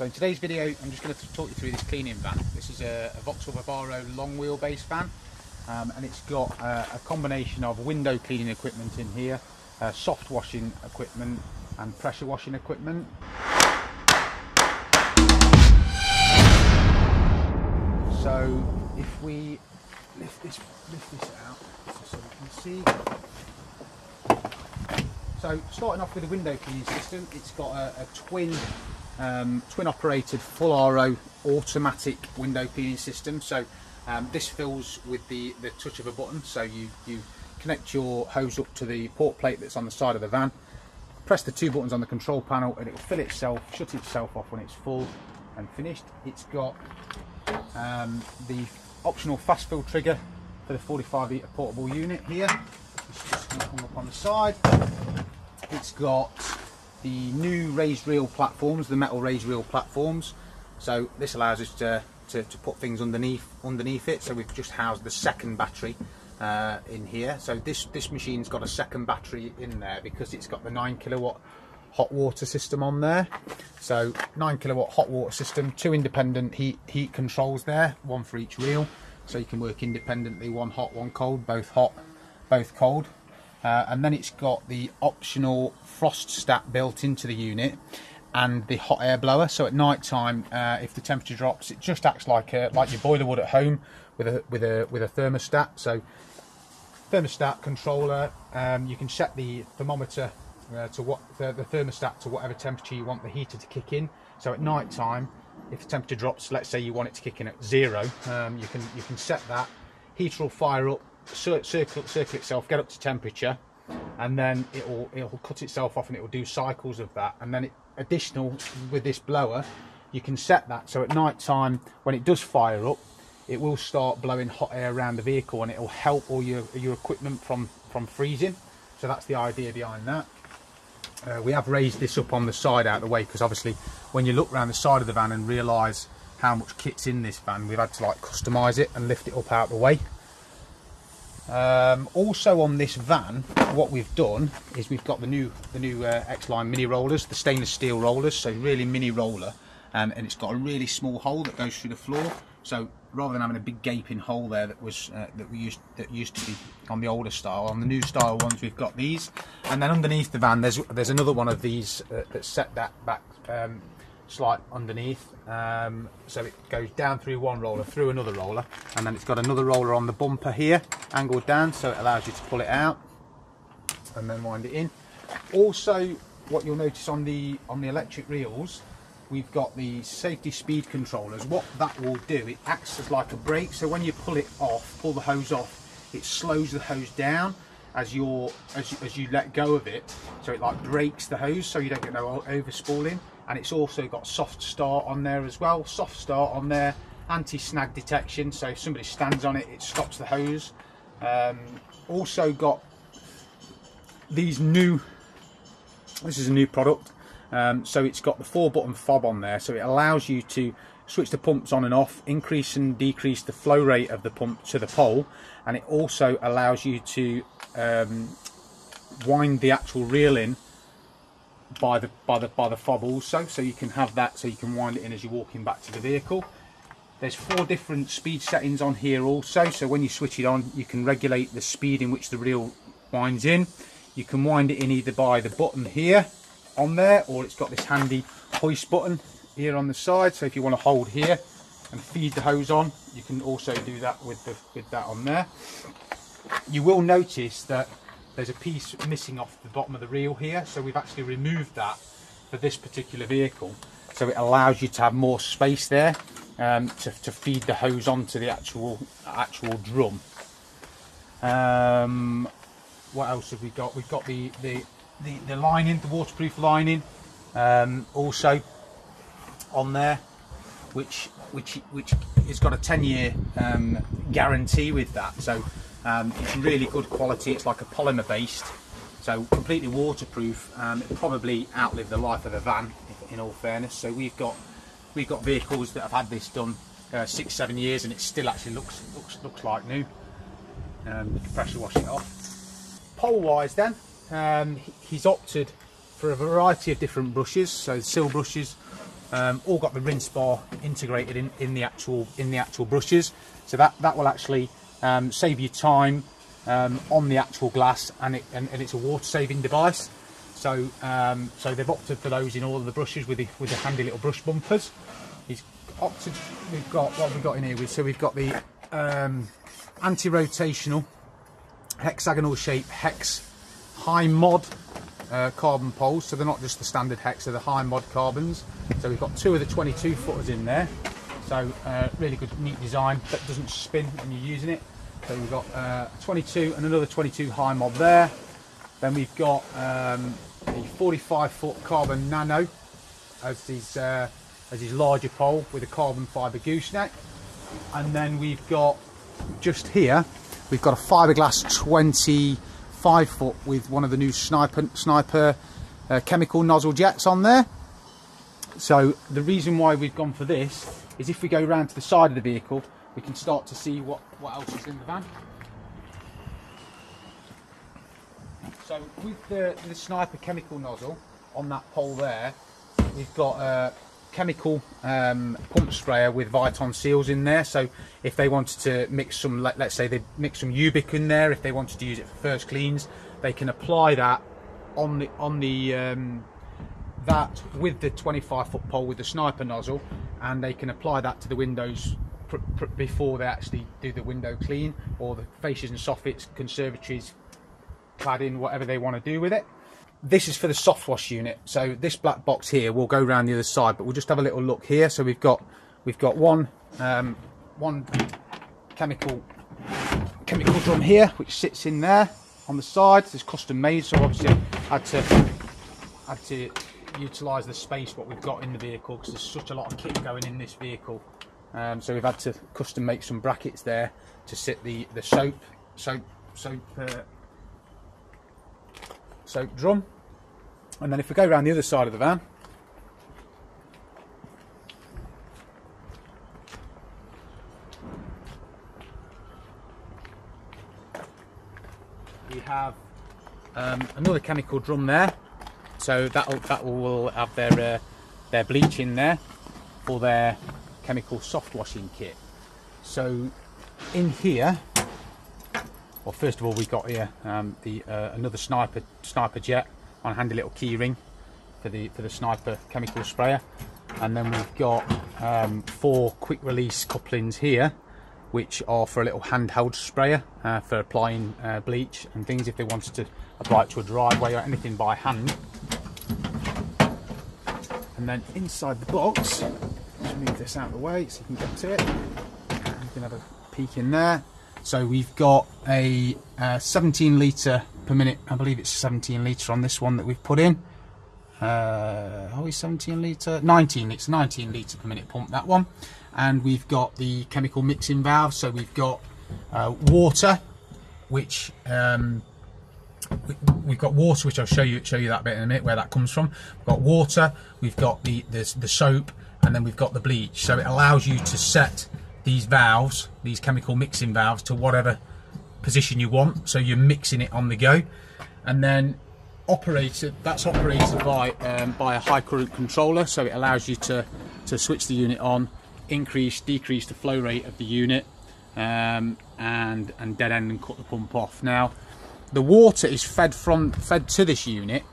So in today's video I'm just going to talk you through this cleaning van. This is a Vauxhall Vivaro long wheelbase van, and it's got a combination of window cleaning equipment in here, soft washing equipment and pressure washing equipment. So if we lift this out so we can see. So starting off with the window cleaning system, it's got a twin operated full RO automatic window cleaning system. So this fills with the touch of a button. So you connect your hose up to the port plate that's on the side of the van, press the two buttons on the control panel and it will fill itself, shut itself off when it's full and finished. It's got the optional fast fill trigger for the 45 litre portable unit here. It's just going to come up on the side. It's got the new raised reel platforms, the metal raised reel platforms. So this allows us to put things underneath it. So we've just housed the second battery in here. So this machine's got a second battery in there because it's got the 9 kilowatt hot water system on there. So 9 kilowatt hot water system, two independent heat controls there, one for each reel. So you can work independently, one hot, one cold, both hot, both cold. And then it's got the optional frost stat built into the unit and the hot air blower. So at night time, if the temperature drops, it just acts like your boiler would at home with a thermostat. So thermostat controller, you can set the thermometer to what the thermostat to whatever temperature you want the heater to kick in. So at night time, if the temperature drops, let's say you want it to kick in at 0, you can set that. Heater will fire up, circle itself, get up to temperature, and then it'll cut itself off and it will do cycles of that. And then additional with this blower, you can set that so at night time when it does fire up, it will start blowing hot air around the vehicle and it will help all your equipment from freezing. So that's the idea behind that. We have raised this up on the side out of the way because obviously when you look around the side of the van and realise how much kit's in this van, we've had to like customise it and lift it up out of the way. Also on this van, what we've done is we've got the new Xline mini rollers, the stainless steel rollers, so really mini roller, and it's got a really small hole that goes through the floor. So rather than having a big gaping hole there that used to be on the older style, on the new style ones we've got these. And then underneath the van there's another one of these that's set that back slight underneath, so it goes down through one roller, through another roller, and then it's got another roller on the bumper here, angled down, so it allows you to pull it out and then wind it in. Also, what you'll notice on the electric reels, we've got the safety speed controllers. What that will do, it acts as like a brake, so when you pull it off, pull the hose off, it slows the hose down as you let go of it, so it like brakes the hose so you don't get no overspooling. And it's also got soft start on there as well, soft start on there, anti-snag detection, so if somebody stands on it, it stops the hose. Also got these new, this is a new product, so it's got the 4-button fob on there, so it allows you to switch the pumps on and off, increase and decrease the flow rate of the pump to the pole, and it also allows you to wind the actual reel in by the fob also, so you can have that, so you can wind it in as you're walking back to the vehicle. There's 4 different speed settings on here also, so when you switch it on you can regulate the speed in which the reel winds in. You can wind it in either by the button here on there, or it's got this handy hoist button here on the side, so if you want to hold here and feed the hose on, you can also do that with that on there. You will notice that there's a piece missing off the bottom of the reel here, so we've actually removed that for this particular vehicle, so it allows you to have more space there to feed the hose onto the actual drum. What else have we got? We've got the lining, the waterproof lining, also on there, which has got a 10-year guarantee with that. So it's really good quality. It's like a polymer based, so completely waterproof. It'll probably outlive the life of the van, in all fairness. So we've got vehicles that have had this done 6-7 years and it still actually looks like new. You can pressure wash it off. Pole wise then, he's opted for a variety of different brushes, so sill brushes, all got the rinse bar integrated in the actual brushes, so that will actually save you time on the actual glass, and it's a water saving device. So so they've opted for those in all of the brushes with the handy little brush bumpers. He's opted. We've got what have we got in here? So we've got the anti-rotational hexagonal shape hex high mod carbon poles. So they're not just the standard hex, they're the high mod carbons. So we've got 2 of the 22 footers in there. So really good, neat design that doesn't spin when you're using it. So we've got 22 and another 22 high mod there. Then we've got a 45-foot carbon nano as his larger pole with a carbon fibre gooseneck. And then we've got just here, we've got a fiberglass 25-foot with one of the new sniper chemical nozzle jets on there. So the reason why we've gone for this is if we go round to the side of the vehicle, we can start to see what else is in the van. So with the sniper chemical nozzle on that pole there, we've got a chemical pump sprayer with Viton seals in there. So if they wanted to mix some, let's say they mix some Ubic in there, if they wanted to use it for first cleans, they can apply that on that with the 25-foot pole with the sniper nozzle, and they can apply that to the windows before they actually do the window clean, or the fascias and soffits, conservatories, cladding, whatever they want to do with it. This is for the soft wash unit. So this black box here will go around the other side, but we'll just have a little look here. So we've got one chemical drum here, which sits in there on the side. It's custom made, so obviously had to utilise the space what we've got in the vehicle, because there's such a lot of kit going in this vehicle. So we've had to custom make some brackets there to sit the soap drum. And then if we go around the other side of the van, we have another chemical drum there. So that will have their bleach in there for their chemical soft washing kit. So in here, well, first of all, we've got here another sniper jet on a handy little key ring for the sniper chemical sprayer, and then we've got 4 quick release couplings here, which are for a little handheld sprayer for applying bleach and things if they wanted to apply it to a driveway or anything by hand. And then inside the box, let's move this out of the way so you can get to it. You can have a peek in there. So we've got a 17 litre per minute, I believe it's 17 litre on this one that we've put in. Are we 17 litre? 19, it's 19 litre per minute pump, that one. And we've got the chemical mixing valve, so we've got water, which we've got water, which I'll show you that bit in a minute where that comes from. We've got water, we've got the soap, and then we've got the bleach. So it allows you to set these valves, these chemical mixing valves, to whatever position you want, so you're mixing it on the go. And then that's operated by a high current controller, so it allows you to switch the unit on, increase, decrease the flow rate of the unit, and dead end and cut the pump off. Now the water is fed to this unit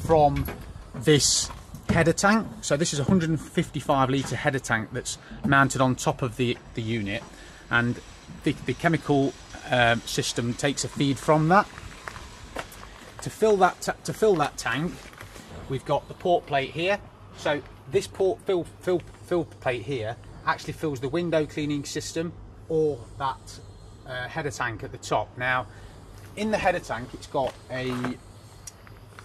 from this header tank. So this is a 155 litre header tank that's mounted on top of the unit, and the chemical system takes a feed from that. To fill that tank, we've got the port plate here. So this port fill plate here actually fills the window cleaning system or that header tank at the top. Now in the header tank, it's got a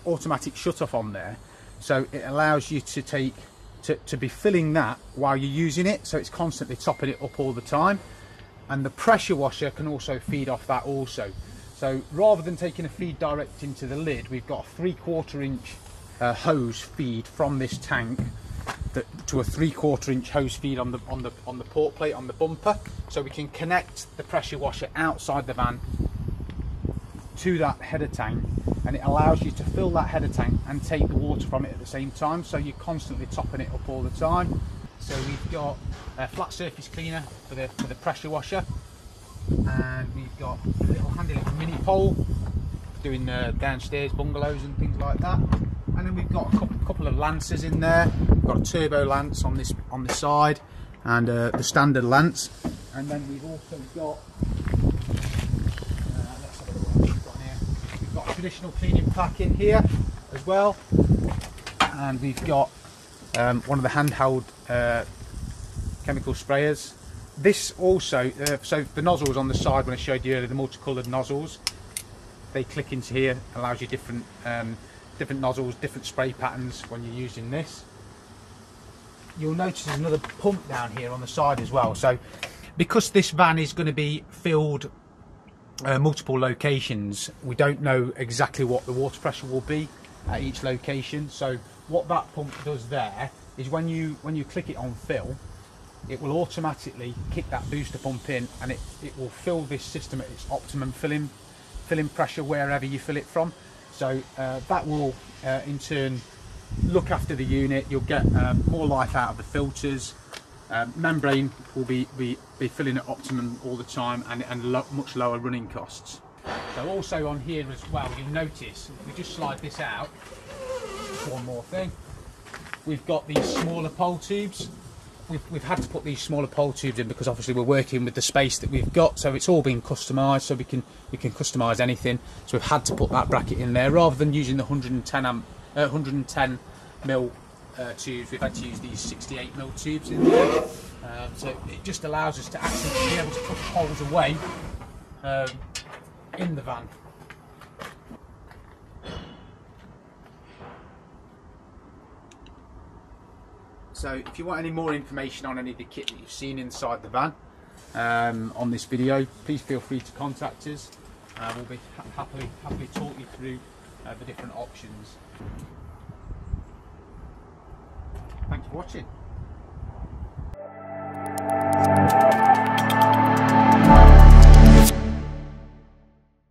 automatic shut off on there, so it allows you to be filling that while you're using it, so it's constantly topping it up all the time. And the pressure washer can also feed off that also. So rather than taking a feed direct into the lid, we've got a 3/4 inch hose feed from this tank to a 3/4 inch hose feed on the port plate on the bumper, so we can connect the pressure washer outside the van to that header tank, and it allows you to fill that header tank and take the water from it at the same time, so you're constantly topping it up all the time. So we've got a flat surface cleaner for the pressure washer, and we've got a little handy little mini pole doing downstairs bungalows and things like that. And then we've got a couple of lances in there. We've got a turbo lance on this side, and the standard lance. And then we've also got let's have a look what we've got here. We've got a traditional cleaning pack in here as well, and we've got one of the handheld chemical sprayers. This also, so the nozzles on the side when I showed you earlier, the multicoloured nozzles, they click into here, allows you different nozzles, different spray patterns when you're using this. You'll notice there's another pump down here on the side as well. So because this van is going to be filled multiple locations, we don't know exactly what the water pressure will be at each location. So what that pump does there is when you click it on fill, it will automatically kick that booster pump in, and it will fill this system at its optimum filling pressure wherever you fill it from. So that will in turn look after the unit. You'll get more life out of the filters. Membrane will be filling at optimum all the time, and much lower running costs. So also on here as well, you'll notice if we just slide this out, one more thing, we've got these smaller pole tubes. We've had to put these smaller pole tubes in because obviously we're working with the space that we've got, so it's all been customised, so we can customise anything. So we've had to put that bracket in there rather than using the 110 mil tubes. We've had to use these 68 mil tubes in there. So it just allows us to actually be able to put the poles away in the van. So if you want any more information on any of the kit that you've seen inside the van on this video, please feel free to contact us. We'll be happily talk you through the different options. Thanks for watching.